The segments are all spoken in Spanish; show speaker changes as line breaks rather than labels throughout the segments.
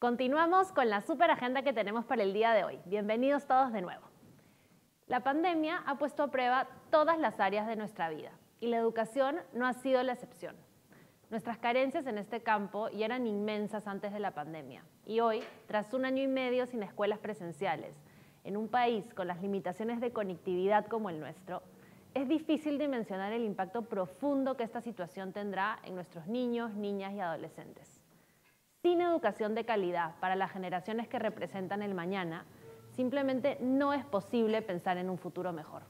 Continuamos con la super agenda que tenemos para el día de hoy. Bienvenidos todos de nuevo. La pandemia ha puesto a prueba todas las áreas de nuestra vida y la educación no ha sido la excepción. Nuestras carencias en este campo ya eran inmensas antes de la pandemia y hoy, tras 1 año y medio sin escuelas presenciales, en un país con las limitaciones de conectividad como el nuestro, es difícil dimensionar el impacto profundo que esta situación tendrá en nuestros niños, niñas y adolescentes. Sin educación de calidad para las generaciones que representan el mañana, simplemente no es posible pensar en un futuro mejor.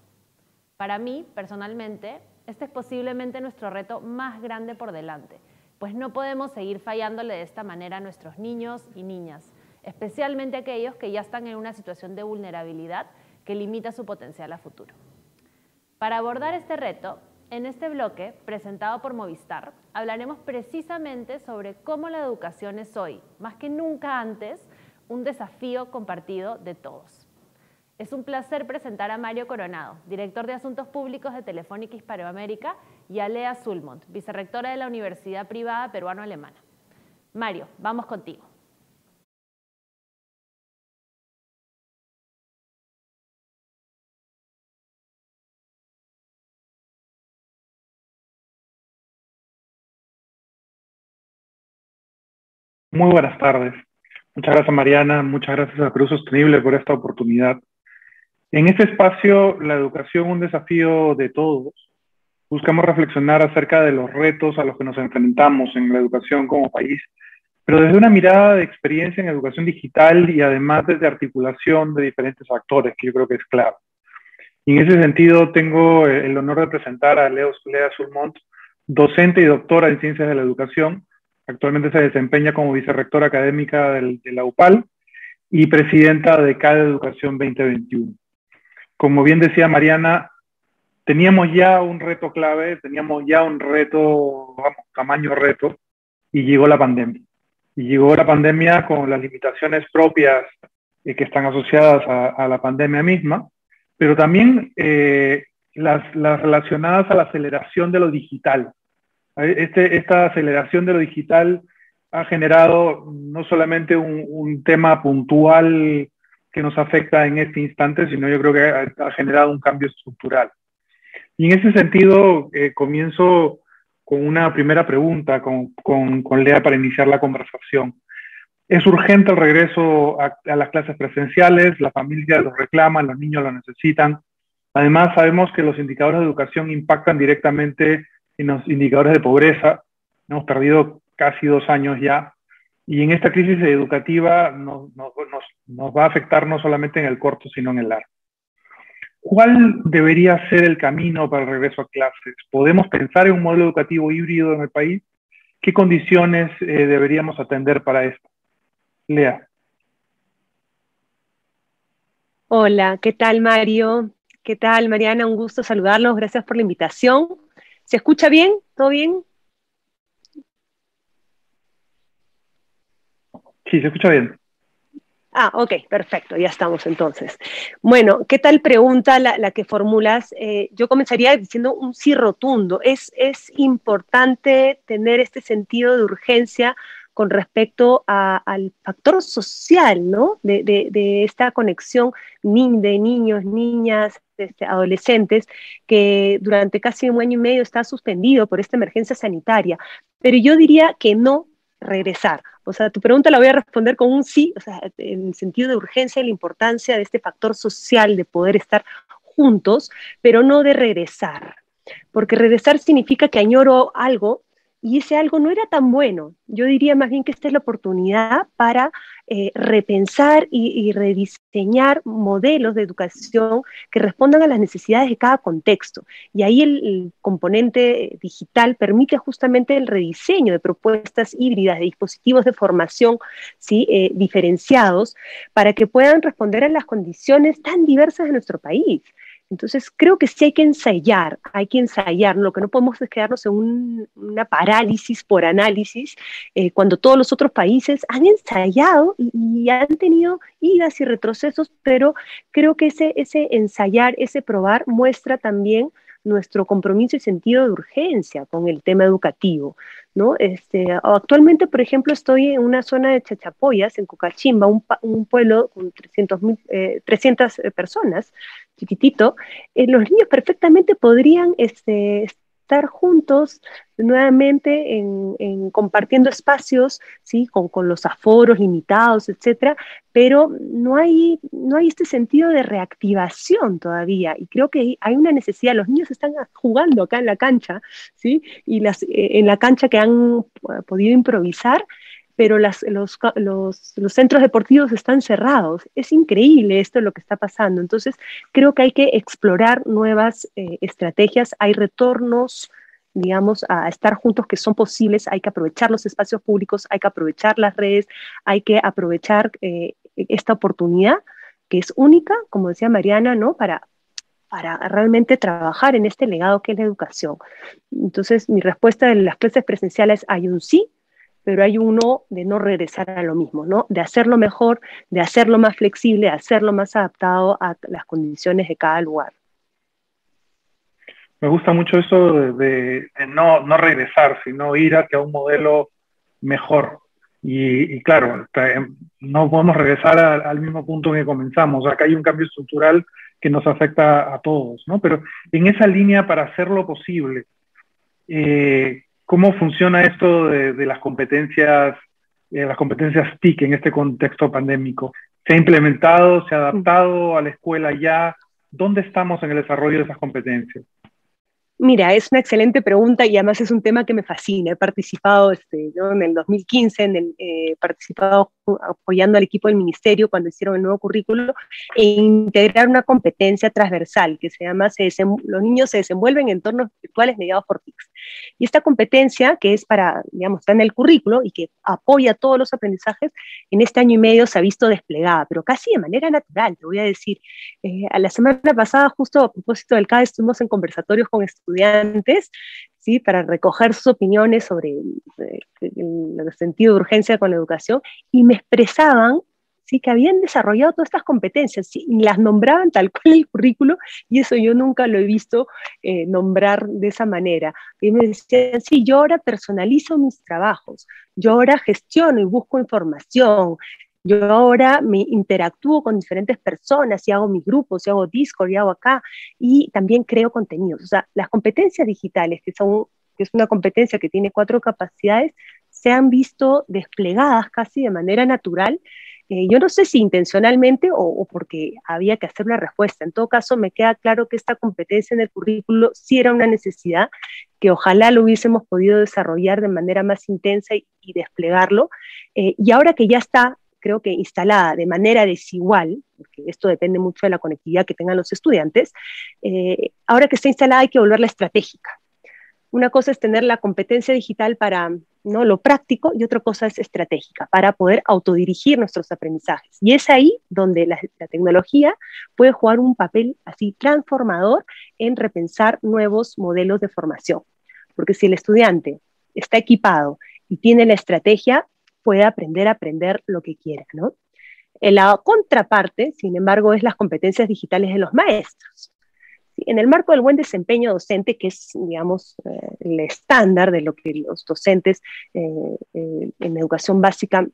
Para mí, personalmente, este es posiblemente nuestro reto más grande por delante, pues no podemos seguir fallándole de esta manera a nuestros niños y niñas, especialmente aquellos que ya están en una situación de vulnerabilidad que limita su potencial a futuro. Para abordar este reto, en este bloque, presentado por Movistar, hablaremos precisamente sobre cómo la educación es hoy, más que nunca antes, un desafío compartido de todos. Es un placer presentar a Mario Coronado, director de Asuntos Públicos de Telefónica Hispanoamérica, y a Lea Sulmont, vicerrectora de la Universidad Privada Peruano-Alemana. Mario, vamos contigo.
Muy buenas tardes. Muchas gracias, Mariana. Muchas gracias a Perú Sostenible por esta oportunidad. En este espacio, la educación, un desafío de todos. Buscamos reflexionar acerca de los retos a los que nos enfrentamos en la educación como país, pero desde una mirada de experiencia en educación digital y además desde articulación de diferentes actores, que yo creo que es clave. Y en ese sentido, tengo el honor de presentar a Lea Sulmont, docente y doctora en Ciencias de la Educación. Actualmente se desempeña como vicerrectora académica de la UPAL y presidenta de CADE Educación 2021. Como bien decía Mariana, teníamos ya un reto clave, teníamos ya un reto, tamaño reto, y llegó la pandemia. Y llegó la pandemia con las limitaciones propias que están asociadas a la pandemia misma, pero también las relacionadas a la aceleración de lo digital. Esta aceleración de lo digital ha generado no solamente un tema puntual que nos afecta en este instante, sino yo creo que ha generado un cambio estructural. Y en ese sentido, comienzo con una primera pregunta con Lea para iniciar la conversación. Es urgente el regreso a las clases presenciales, las familias lo reclaman, los niños lo necesitan. Además, sabemos que los indicadores de educación impactan directamente en los indicadores de pobreza. Hemos perdido casi 2 años ya. Y en esta crisis educativa nos va a afectar no solamente en el corto, sino en el largo. ¿Cuál debería ser el camino para el regreso a clases? ¿Podemos pensar en un modelo educativo híbrido en el país? ¿Qué condiciones deberíamos atender para esto? Lea.
Hola, ¿qué tal, Mario? ¿Qué tal, Mariana? Un gusto saludarlos. Gracias por la invitación. ¿Se escucha bien? ¿Todo bien?
Sí, se escucha bien.
Ah, ok, perfecto, ya estamos entonces. Bueno, ¿qué tal pregunta la que formulas? Yo comenzaría diciendo un sí rotundo. Es importante tener este sentido de urgencia con respecto al factor social, ¿no? De esta conexión de niños, niñas, adolescentes, que durante casi 1 año y medio está suspendido por esta emergencia sanitaria. Pero yo diría que no regresar. O sea, tu pregunta la voy a responder con un sí, o sea, en el sentido de urgencia y la importancia de este factor social de poder estar juntos, pero no de regresar. Porque regresar significa que añoro algo y ese algo no era tan bueno. Yo diría más bien que esta es la oportunidad para repensar y rediseñar modelos de educación que respondan a las necesidades de cada contexto. Y ahí el componente digital permite justamente el rediseño de propuestas híbridas, de dispositivos de formación, ¿sí? Diferenciados, para que puedan responder a las condiciones tan diversas de nuestro país. Entonces, creo que sí hay que ensayar, lo que no podemos es quedarnos en una parálisis por análisis, cuando todos los otros países han ensayado y han tenido idas y retrocesos, pero creo que ese ensayar, ese probar, muestra también nuestro compromiso y sentido de urgencia con el tema educativo, ¿no? Actualmente, por ejemplo, estoy en una zona de Chachapoyas, en Cocachimba, un pueblo con 300 personas, chiquitito. Los niños perfectamente podrían estar juntos nuevamente compartiendo espacios, ¿sí? Con los aforos limitados, etcétera, pero no hay este sentido de reactivación todavía, y creo que hay una necesidad. Los niños están jugando acá en la cancha, ¿sí? Y en la cancha que han podido improvisar, pero los centros deportivos están cerrados. Es increíble esto lo que está pasando. Entonces, creo que hay que explorar nuevas estrategias. Hay retornos, digamos, a estar juntos que son posibles. Hay que aprovechar los espacios públicos, hay que aprovechar las redes, hay que aprovechar esta oportunidad que es única, como decía Mariana, ¿no? Para realmente trabajar en este legado que es la educación. Entonces, mi respuesta de las clases presenciales, hay un sí, pero hay un no, de no regresar a lo mismo, ¿no? De hacerlo mejor, de hacerlo más flexible, de hacerlo más adaptado a las condiciones de cada lugar.
Me gusta mucho eso de no regresar, sino ir hacia un modelo mejor. Y claro, no podemos regresar al mismo punto en que comenzamos. Acá hay un cambio estructural que nos afecta a todos, ¿no? Pero en esa línea, para hacerlo posible, ¿cómo funciona esto de las competencias TIC en este contexto pandémico? ¿Se ha implementado, se ha adaptado a la escuela ya? ¿Dónde estamos en el desarrollo de esas competencias?
Mira, es una excelente pregunta y además es un tema que me fascina. He participado ¿no? En el 2015, participado apoyando al equipo del ministerio cuando hicieron el nuevo currículo e integrar una competencia transversal que se llama los niños se desenvuelven en entornos virtuales mediados por TICs. Y esta competencia, que es digamos, está en el currículo y que apoya todos los aprendizajes, en este año y medio se ha visto desplegada, pero casi de manera natural, te voy a decir. A la semana pasada, justo a propósito del CAE, estuvimos en conversatorios con estudiantes, ¿sí? Para recoger sus opiniones sobre el sentido de urgencia con la educación, y me expresaban, ¿sí? Que habían desarrollado todas estas competencias, ¿sí? Y las nombraban tal cual el currículo, y eso yo nunca lo he visto nombrar de esa manera. Y me decían, sí, yo ahora personalizo mis trabajos, yo ahora gestiono y busco información, yo ahora me interactúo con diferentes personas y hago mis grupos, y hago Discord, y hago acá, y también creo contenidos. O sea, las competencias digitales, que es una competencia que tiene 4 capacidades, se han visto desplegadas casi de manera natural. Yo no sé si intencionalmente o porque había que hacer una respuesta. En todo caso, me queda claro que esta competencia en el currículo sí era una necesidad, que ojalá lo hubiésemos podido desarrollar de manera más intensa y desplegarlo. Y ahora que ya está, creo que instalada de manera desigual, porque esto depende mucho de la conectividad que tengan los estudiantes, ahora que está instalada hay que volverla estratégica. Una cosa es tener la competencia digital para, ¿no?, lo práctico, y otra cosa es estratégica, para poder autodirigir nuestros aprendizajes. Y es ahí donde la tecnología puede jugar un papel así transformador en repensar nuevos modelos de formación. Porque si el estudiante está equipado y tiene la estrategia, puede aprender a aprender lo que quiera, ¿no? La contraparte, sin embargo, es las competencias digitales de los maestros. En el marco del buen desempeño docente, que es, digamos, el estándar de lo que los docentes en educación básica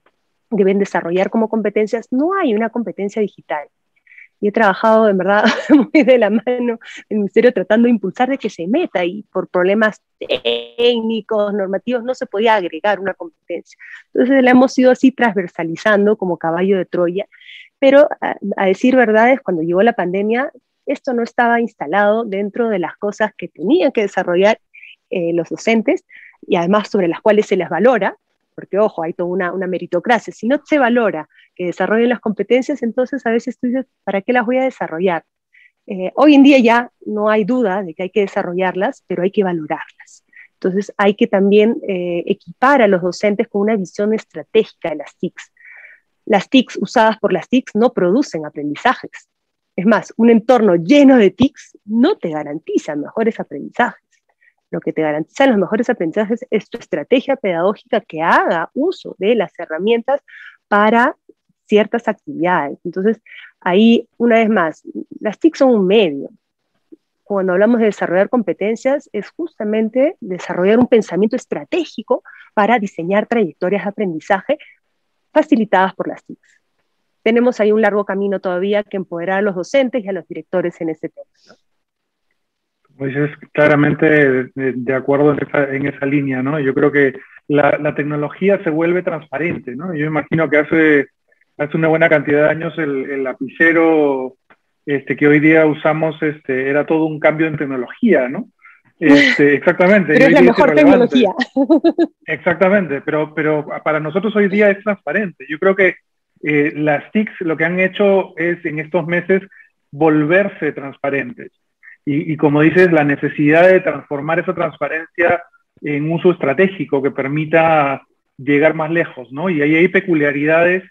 deben desarrollar como competencias, no hay una competencia digital. Y he trabajado, en verdad, muy de la mano en el ministerio tratando de impulsar de que se meta, y por problemas técnicos, normativos, no se podía agregar una competencia. Entonces la hemos ido así transversalizando como caballo de Troya, pero a decir verdades, cuando llegó la pandemia, esto no estaba instalado dentro de las cosas que tenían que desarrollar los docentes, y además sobre las cuales se les valora, porque ojo, hay toda una meritocracia. Si no se valora que desarrollen las competencias, entonces a veces tú dices, ¿para qué las voy a desarrollar? Hoy en día ya no hay duda de que hay que desarrollarlas, pero hay que valorarlas. Entonces hay que también equipar a los docentes con una visión estratégica de las TICs. Las TICs usadas por las TICs no producen aprendizajes. Es más, un entorno lleno de TICs no te garantiza mejores aprendizajes. Lo que te garantiza los mejores aprendizajes es tu estrategia pedagógica que haga uso de las herramientas para ciertas actividades. Entonces, ahí, una vez más, las TIC son un medio. cuando hablamos de desarrollar competencias, es justamente desarrollar un pensamiento estratégico para diseñar trayectorias de aprendizaje facilitadas por las TICs. Tenemos ahí un largo camino todavía que empoderar a los docentes y a los directores en ese tema, ¿no?
Como dices, claramente de acuerdo en esa línea, ¿no? Yo creo que la tecnología se vuelve transparente, ¿no? Yo imagino que hace una buena cantidad de años el lapicero que hoy día usamos era todo un cambio en tecnología, ¿no? Exactamente.
Pero es la mejor tecnología.
Exactamente, pero para nosotros hoy día es transparente. Yo creo que las TICs lo que han hecho es en estos meses volverse transparentes. Y como dices, la necesidad de transformar esa transparencia en uso estratégico que permita llegar más lejos, ¿no? Y ahí hay peculiaridades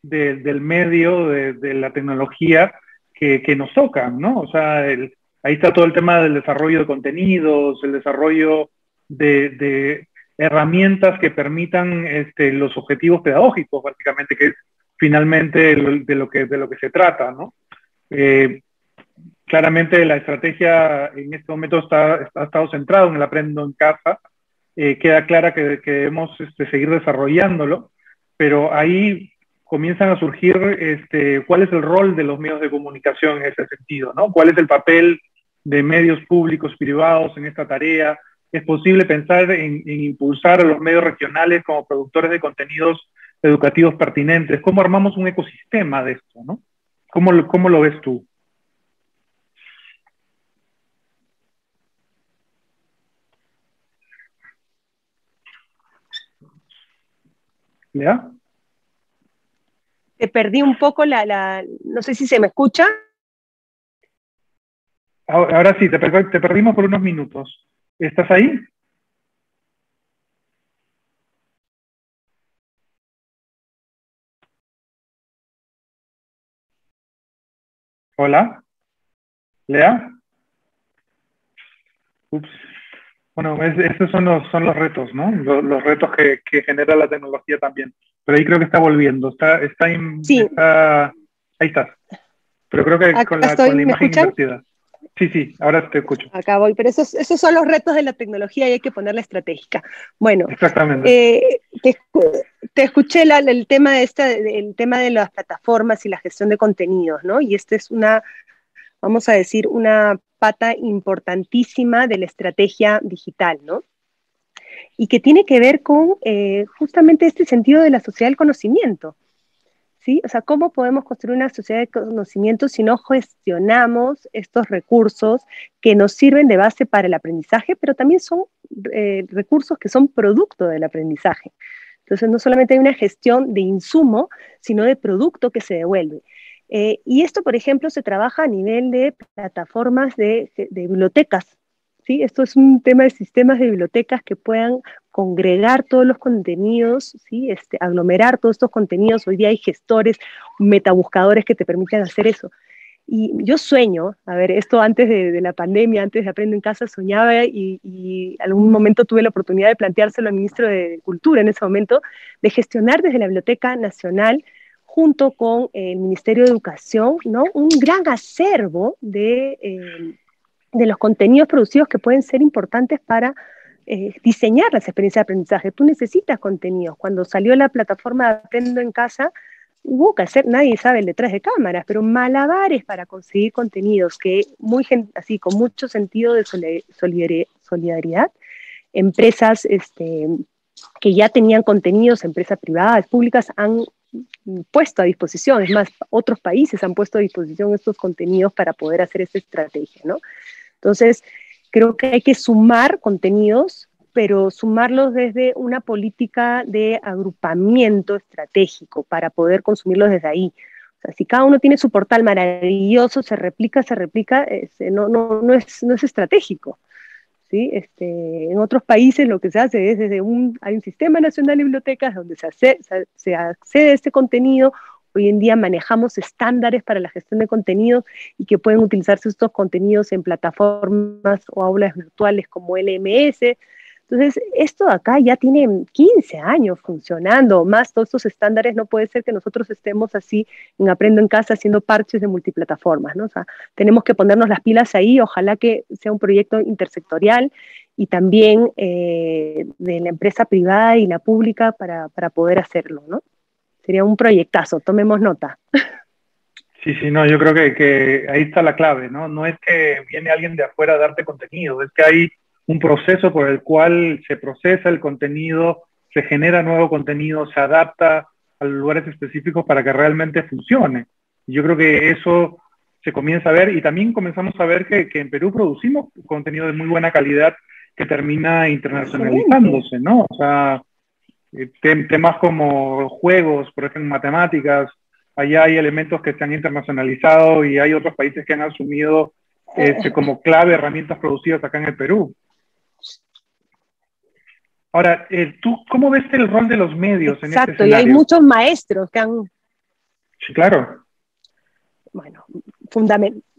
del medio, de la tecnología que nos tocan, ¿no? O sea, ahí está todo el tema del desarrollo de contenidos, el desarrollo de herramientas que permitan los objetivos pedagógicos, básicamente, que es finalmente de lo que se trata, ¿no? Claramente la estrategia en este momento ha estado centrado en el aprendo en casa. Queda clara que debemos seguir desarrollándolo, pero ahí comienzan a surgir cuál es el rol de los medios de comunicación en ese sentido, ¿no? ¿Cuál es el papel de medios públicos, privados en esta tarea? ¿Es posible pensar en impulsar a los medios regionales como productores de contenidos educativos pertinentes? ¿Cómo armamos un ecosistema de esto, ¿no? ¿Cómo lo ves tú? ¿Ya?
Te perdí un poco no sé si se me escucha.
Ahora sí, te perdimos por unos minutos. ¿Estás ahí? Hola, Lea. Ups. Bueno, esos son los retos, ¿no? Los retos que genera la tecnología también. Pero ahí creo que está volviendo.
Sí.
Ahí estás. Pero creo que con la
¿Me
imagen
escuchan?
invertida. Sí, ahora te escucho.
Acá voy, pero esos son los retos de la tecnología y hay que ponerla estratégica. Bueno,
exactamente.
Te escuché el tema el tema de las plataformas y la gestión de contenidos, ¿no? Y esta es vamos a decir, una pata importantísima de la estrategia digital, ¿no? Y que tiene que ver con justamente este sentido de la sociedad del conocimiento, ¿sí? O sea, ¿cómo podemos construir una sociedad de conocimiento si no gestionamos estos recursos que nos sirven de base para el aprendizaje, pero también son recursos que son producto del aprendizaje? Entonces, no solamente hay una gestión de insumo, sino de producto que se devuelve. Y esto, por ejemplo, se trabaja a nivel de plataformas de bibliotecas, ¿sí? Esto es un tema de sistemas de bibliotecas que puedan congregar todos los contenidos, ¿sí? Aglomerar todos estos contenidos. Hoy día hay gestores, metabuscadores que te permiten hacer eso. Y yo sueño, a ver, esto antes de la pandemia, antes de Aprendo en Casa, soñaba y algún momento tuve la oportunidad de planteárselo al ministro de Cultura en ese momento, de gestionar desde la Biblioteca Nacional, junto con el Ministerio de Educación, ¿no? Un gran acervo de los contenidos producidos que pueden ser importantes para diseñar las experiencias de aprendizaje. Tú necesitas contenidos. Cuando salió la plataforma de Aprendo en Casa, hubo que hacer, nadie sabe el detrás de cámaras, pero malabares para conseguir contenidos que así con mucho sentido de solidaridad, empresas que ya tenían contenidos, empresas privadas, públicas, han puesto a disposición. Es más, otros países han puesto a disposición estos contenidos para poder hacer esta estrategia, ¿no? Entonces, creo que hay que sumar contenidos, pero sumarlos desde una política de agrupamiento estratégico para poder consumirlos desde ahí. O sea, si cada uno tiene su portal maravilloso, se replica, no es estratégico, ¿sí? En otros países lo que se hace es hay un sistema nacional de bibliotecas donde se accede a este contenido. Hoy en día manejamos estándares para la gestión de contenidos y que pueden utilizarse estos contenidos en plataformas o aulas virtuales como LMS. Entonces, esto de acá ya tiene 15 años funcionando, más todos estos estándares. No puede ser que nosotros estemos así en Aprendo en Casa haciendo parches de multiplataformas, ¿no? O sea, tenemos que ponernos las pilas ahí, ojalá que sea un proyecto intersectorial y también de la empresa privada y la pública para poder hacerlo, ¿no? Sería un proyectazo, tomemos nota.
Sí, sí, no, yo creo que ahí está la clave, ¿no? No es que viene alguien de afuera a darte contenido, es que hay un proceso por el cual se procesa el contenido, se genera nuevo contenido, se adapta a lugares específicos para que realmente funcione. Y yo creo que eso se comienza a ver y también comenzamos a ver que en Perú producimos contenido de muy buena calidad que termina
Excelente.
internacionalizándose, ¿no? O sea, temas como juegos, por ejemplo, matemáticas, allá hay elementos que se han internacionalizado y hay otros países que han asumido como clave herramientas producidas acá en el Perú. Ahora, ¿tú cómo ves el rol de los medios en este
Exacto, y hay
escenario?
muchos maestros que han,
Sí, claro.
bueno,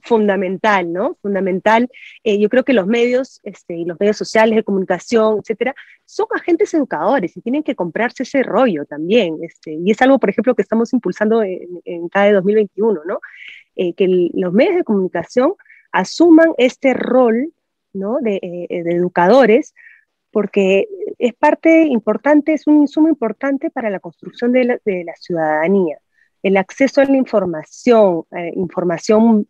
fundamental, ¿no? Fundamental. Yo creo que los medios, y los medios sociales de comunicación, etcétera, son agentes educadores y tienen que comprarse ese rollo también. Y es algo, por ejemplo, que estamos impulsando en CADE 2021, ¿no? Que los medios de comunicación asuman este rol, ¿no? De educadores, porque es parte importante, es un insumo importante para la construcción de la ciudadanía. El acceso a la información, información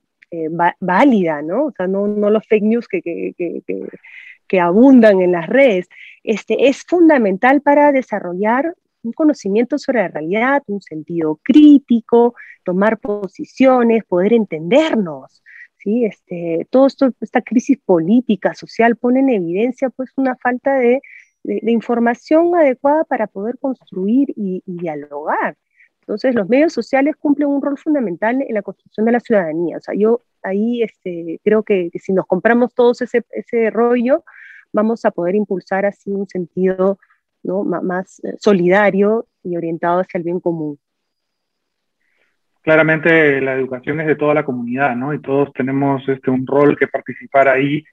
válida, ¿no? O sea, no los fake news que abundan en las redes, es fundamental para desarrollar un conocimiento sobre la realidad, un sentido crítico, tomar posiciones, poder entendernos. ¿Sí? Todo esto, esta crisis política, social, pone en evidencia pues una falta de información adecuada para poder construir y dialogar. Entonces, los medios sociales cumplen un rol fundamental en la construcción de la ciudadanía. O sea, yo ahí creo que si nos compramos todos ese rollo, vamos a poder impulsar así un sentido, ¿no? más solidario y orientado hacia el bien común.
Claramente la educación es de toda la comunidad, ¿no? Y todos tenemos un rol que participar ahí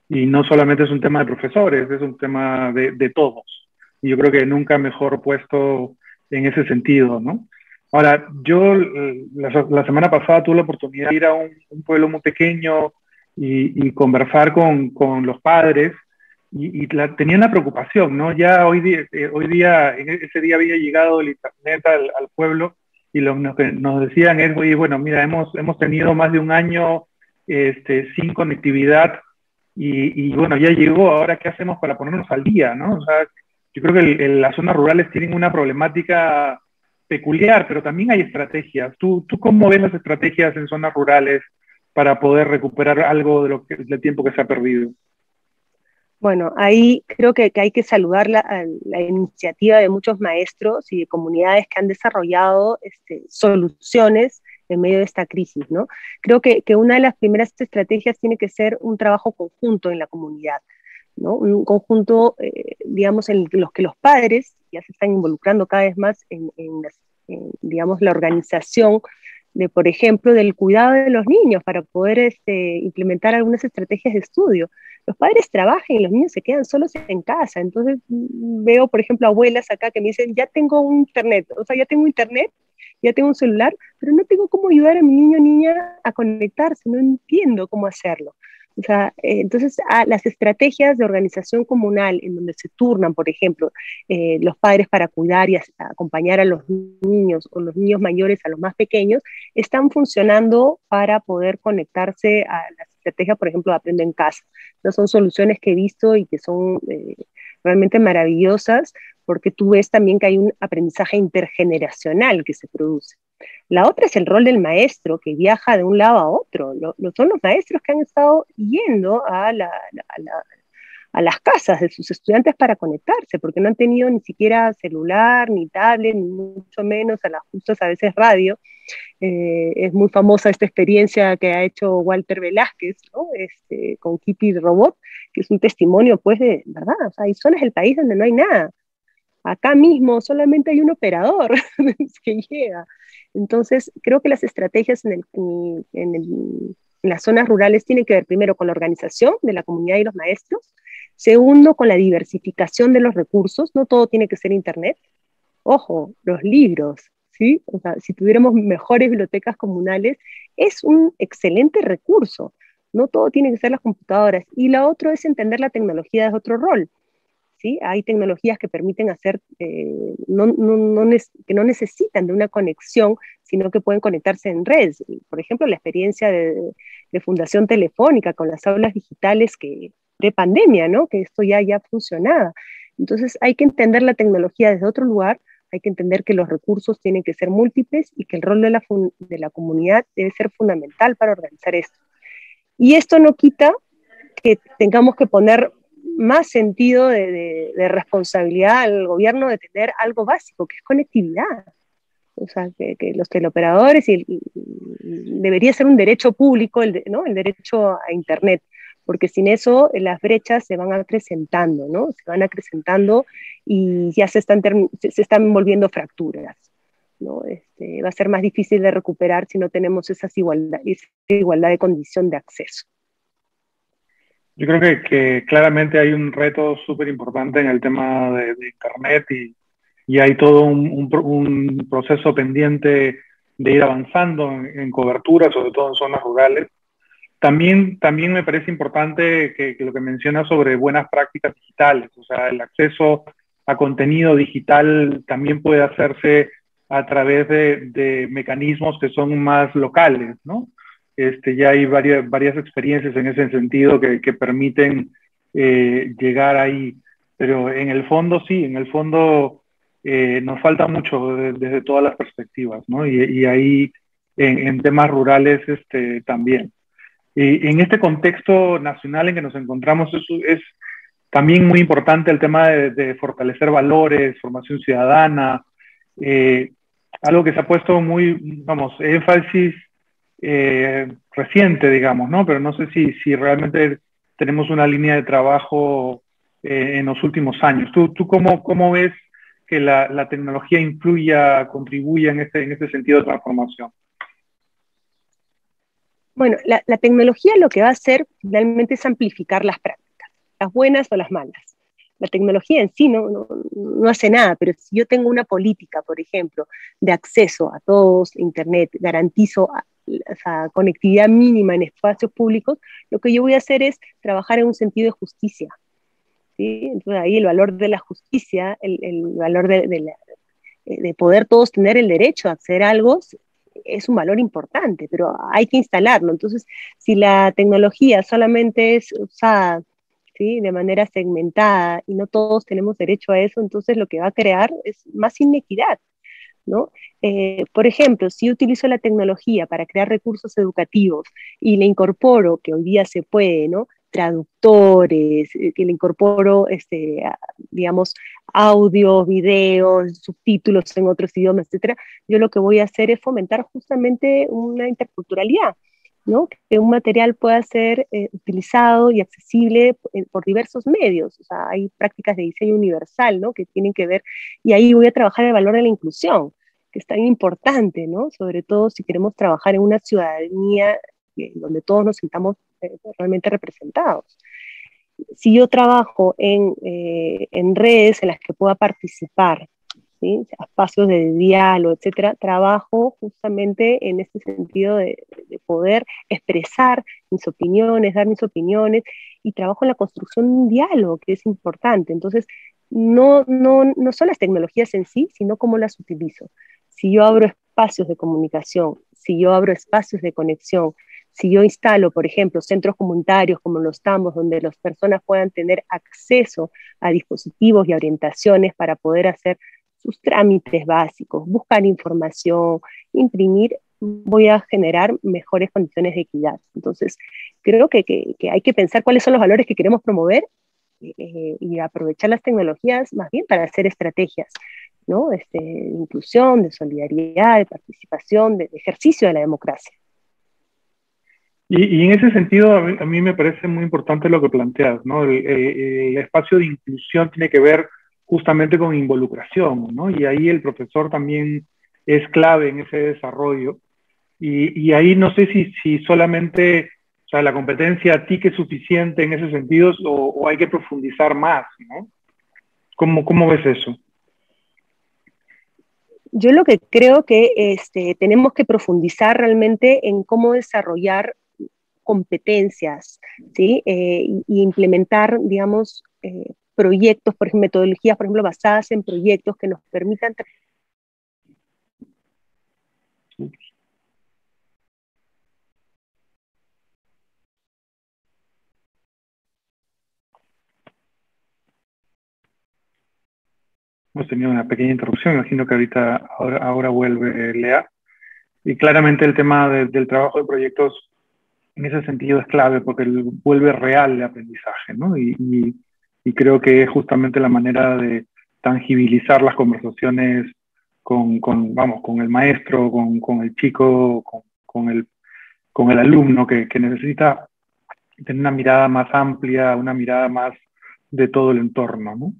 y no solamente es un tema de profesores, es un tema de todos. Y yo creo que nunca mejor puesto en ese sentido, ¿no? Ahora, yo la semana pasada tuve la oportunidad de ir a un pueblo muy pequeño y conversar con los padres y tenían la preocupación, ¿no? Ya hoy día, en ese día había llegado el internet al pueblo y lo que nos decían es, oye, bueno, mira, hemos tenido más de un año sin conectividad y bueno, ya llegó, ahora qué hacemos para ponernos al día, ¿no? O sea, yo creo que las zonas rurales tienen una problemática peculiar, pero también hay estrategias. ¿Tú cómo ves las estrategias en zonas rurales para poder recuperar algo del tiempo que se ha perdido?
Bueno, ahí creo que hay que saludar la iniciativa de muchos maestros y de comunidades que han desarrollado soluciones en medio de esta crisis, ¿no? Creo que una de las primeras estrategias tiene que ser un trabajo conjunto en la comunidad, ¿no? Un conjunto, digamos, en los que los padres ya se están involucrando cada vez más digamos, la organización de, por ejemplo, del cuidado de los niños para poder implementar algunas estrategias de estudio. Los padres trabajan y los niños se quedan solos en casa. Entonces veo, por ejemplo, abuelas acá que me dicen, ya tengo un internet, o sea, ya tengo internet, ya tengo un celular, pero no tengo cómo ayudar a mi niño o niña a conectarse, no entiendo cómo hacerlo. O sea, entonces las estrategias de organización comunal en donde se turnan, por ejemplo, los padres para cuidar y acompañar a los niños o los niños mayores a los más pequeños, están funcionando para poder conectarse a las estrategias, por ejemplo, de Aprendo en Casa. ¿No? Son soluciones que he visto y que son realmente maravillosas porque tú ves también que hay un aprendizaje intergeneracional que se produce. La otra es el rol del maestro que viaja de un lado a otro. Son los maestros que han estado yendo a las casas de sus estudiantes para conectarse, porque no han tenido ni siquiera celular, ni tablet, ni mucho menos a las justas a veces radio. Es muy famosa esta experiencia que ha hecho Walter Velázquez, ¿no? Con Kipi Robot, que es un testimonio, pues, de verdad. O sea, hay zonas del país donde no hay nada. Acá mismo solamente hay un operador que llega. Entonces, creo que las estrategias en las zonas rurales tienen que ver primero con la organización de la comunidad y los maestros, Segundo, con la diversificación de los recursos, no todo tiene que ser Internet. Ojo, los libros, ¿sí? O sea, si tuviéramos mejores bibliotecas comunales, es un excelente recurso. No todo tiene que ser las computadoras. Y la otra es entender la tecnología desde otro rol. ¿Sí? Hay tecnologías que permiten hacer, que no necesitan de una conexión, sino que pueden conectarse en redes. Por ejemplo, la experiencia de Fundación Telefónica con las aulas digitales de pandemia, ¿no? Que esto ya funcionaba. Entonces hay que entender la tecnología desde otro lugar, hay que entender que los recursos tienen que ser múltiples y que el rol de la comunidad debe ser fundamental para organizar esto. Y esto no quita que tengamos que poner más sentido de responsabilidad al gobierno de tener algo básico, que es conectividad. O sea, que los teleoperadores, debería ser un derecho público, ¿no? El derecho a Internet, porque sin eso las brechas se van acrecentando, ¿no? Se van acrecentando y ya se están volviendo fracturas, ¿no? Va a ser más difícil de recuperar si no tenemos esa igualdad de condición de acceso.
Yo creo que claramente hay un reto súper importante en el tema de Internet y hay todo un proceso pendiente de ir avanzando en cobertura, sobre todo en zonas rurales. También me parece importante que lo que mencionas sobre buenas prácticas digitales, o sea, el acceso a contenido digital también puede hacerse a través de mecanismos que son más locales, ¿no? Ya hay varias experiencias en ese sentido que permiten llegar ahí, pero en el fondo sí, en el fondo nos falta mucho desde todas las perspectivas, ¿no? Y ahí en temas rurales también. En este contexto nacional en que nos encontramos es también muy importante el tema de fortalecer valores, formación ciudadana, algo que se ha puesto muy, vamos, énfasis reciente, digamos, ¿no? Pero no sé si realmente tenemos una línea de trabajo en los últimos años. ¿Tú cómo ves que la tecnología contribuya en este sentido de transformación?
Bueno, la tecnología lo que va a hacer finalmente es amplificar las prácticas, las buenas o las malas. La tecnología en sí no hace nada, pero si yo tengo una política, por ejemplo, de acceso a todos, Internet, garantizo conectividad mínima en espacios públicos, lo que yo voy a hacer es trabajar en un sentido de justicia. ¿Sí? Entonces ahí el valor de la justicia, el valor de poder todos tener el derecho a acceder a algo, es un valor importante, pero hay que instalarlo. Entonces, si la tecnología solamente es usada, ¿sí?, de manera segmentada y no todos tenemos derecho a eso, entonces lo que va a crear es más inequidad, ¿no? Por ejemplo, si yo utilizo la tecnología para crear recursos educativos y le incorporo, que hoy día se puede, ¿no?, traductores, que le incorporo, digamos, audios, videos, subtítulos en otros idiomas, etcétera, yo lo que voy a hacer es fomentar justamente una interculturalidad, ¿no? Que un material pueda ser utilizado y accesible por diversos medios. O sea, hay prácticas de diseño universal, ¿no?, que tienen que ver, y ahí voy a trabajar el valor de la inclusión, que es tan importante, ¿no? Sobre todo si queremos trabajar en una ciudadanía donde todos nos sintamos realmente representados. Si yo trabajo en redes en las que pueda participar, ¿sí?, espacios de diálogo, etcétera, trabajo justamente en este sentido de poder expresar mis opiniones, dar mis opiniones, y trabajo en la construcción de un diálogo, que es importante. Entonces, no son las tecnologías en sí, sino cómo las utilizo. Si yo abro espacios de comunicación, si yo abro espacios de conexión, si yo instalo, por ejemplo, centros comunitarios como los tambos, donde las personas puedan tener acceso a dispositivos y orientaciones para poder hacer sus trámites básicos, buscar información, imprimir, voy a generar mejores condiciones de equidad. Entonces, creo que hay que pensar cuáles son los valores que queremos promover y aprovechar las tecnologías más bien para hacer estrategias, ¿no?, de inclusión, de solidaridad, de participación, de ejercicio de la democracia.
Y en ese sentido, a mí me parece muy importante lo que planteas, ¿no? El espacio de inclusión tiene que ver justamente con involucración, ¿no? Y ahí el profesor también es clave en ese desarrollo. Y ahí no sé si solamente O sea, ¿la competencia TIC es suficiente en ese sentido o hay que profundizar más, ¿no? ¿Cómo ves eso?
Yo lo que creo que tenemos que profundizar realmente en cómo desarrollar competencias, ¿sí? Y implementar, digamos, proyectos, por ejemplo, metodologías, por ejemplo, basadas en proyectos que nos permitan.
Hemos tenido una pequeña interrupción, imagino que ahora vuelve Lea. Y claramente el tema del trabajo de proyectos en ese sentido es clave porque vuelve real el aprendizaje, ¿no? Y creo que es justamente la manera de tangibilizar las conversaciones con el maestro, con el chico, con el alumno que necesita tener una mirada más amplia, una mirada más de todo el entorno, ¿no?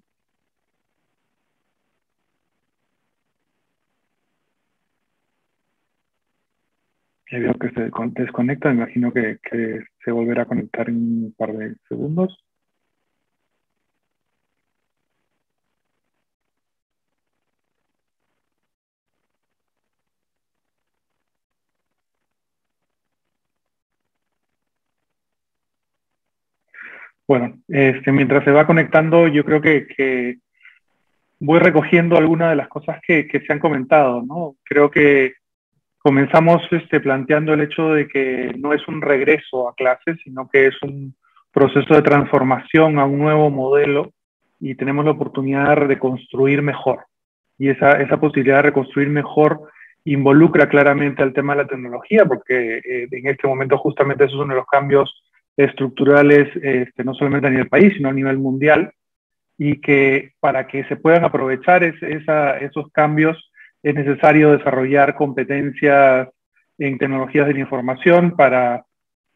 Ya veo que se desconecta, me imagino que se volverá a conectar en un par de segundos. Bueno, mientras se va conectando, yo creo que voy recogiendo algunas de las cosas que se han comentado, ¿no? Creo que comenzamos planteando el hecho de que no es un regreso a clases, sino que es un proceso de transformación a un nuevo modelo y tenemos la oportunidad de construir mejor. Y esa posibilidad de reconstruir mejor involucra claramente al tema de la tecnología, porque en este momento justamente eso es uno de los cambios estructurales, no solamente a nivel país, sino a nivel mundial, y que para que se puedan aprovechar esos cambios es necesario desarrollar competencias en tecnologías de la información para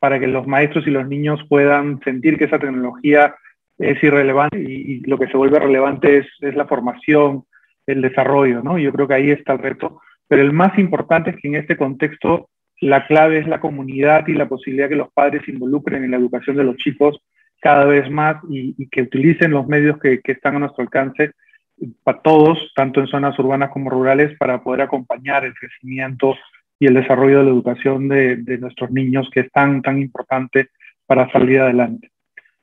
que los maestros y los niños puedan sentir que esa tecnología es irrelevante y lo que se vuelve relevante es la formación, el desarrollo, ¿no? Yo creo que ahí está el reto. Pero el más importante es que en este contexto la clave es la comunidad y la posibilidad que los padres se involucren en la educación de los chicos cada vez más y que utilicen los medios que están a nuestro alcance para todos, tanto en zonas urbanas como rurales, para poder acompañar el crecimiento y el desarrollo de la educación de nuestros niños, que es tan importante para salir adelante.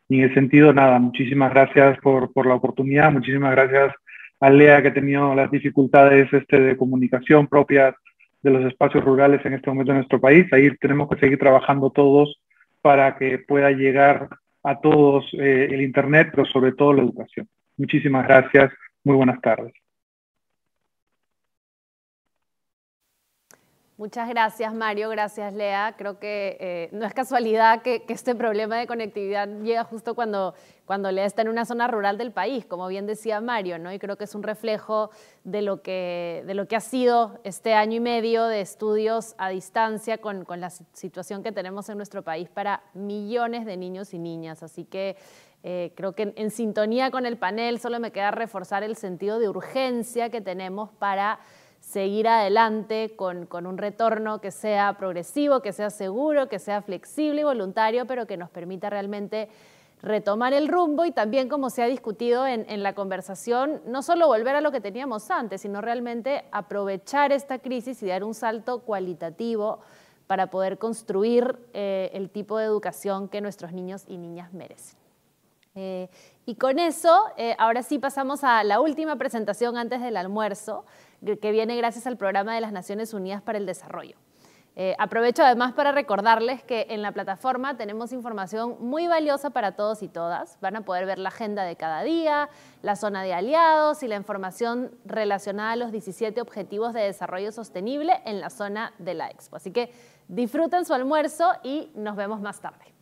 Y en ese sentido, nada, muchísimas gracias por la oportunidad, muchísimas gracias a Lea, que ha tenido las dificultades de comunicación propias de los espacios rurales en este momento en nuestro país. Ahí tenemos que seguir trabajando todos para que pueda llegar a todos el Internet, pero sobre todo la educación. Muchísimas gracias, muy buenas tardes.
Muchas gracias, Mario. Gracias, Lea. Creo que no es casualidad que este problema de conectividad llega justo cuando Lea está en una zona rural del país, como bien decía Mario, ¿no? Y creo que es un reflejo de lo que ha sido este año y medio de estudios a distancia con la situación que tenemos en nuestro país para millones de niños y niñas. Así que creo que en sintonía con el panel solo me queda reforzar el sentido de urgencia que tenemos para seguir adelante con un retorno que sea progresivo, que sea seguro, que sea flexible y voluntario, pero que nos permita realmente retomar el rumbo y también, como se ha discutido en la conversación, no solo volver a lo que teníamos antes, sino realmente aprovechar esta crisis y dar un salto cualitativo para poder construir el tipo de educación que nuestros niños y niñas merecen. Y con eso, ahora sí pasamos a la última presentación antes del almuerzo, que viene gracias al Programa de las Naciones Unidas para el Desarrollo. Aprovecho además para recordarles que en la plataforma tenemos información muy valiosa para todos y todas. Van a poder ver la agenda de cada día, la zona de aliados y la información relacionada a los 17 Objetivos de Desarrollo Sostenible en la zona de la Expo. Así que disfruten su almuerzo y nos vemos más tarde.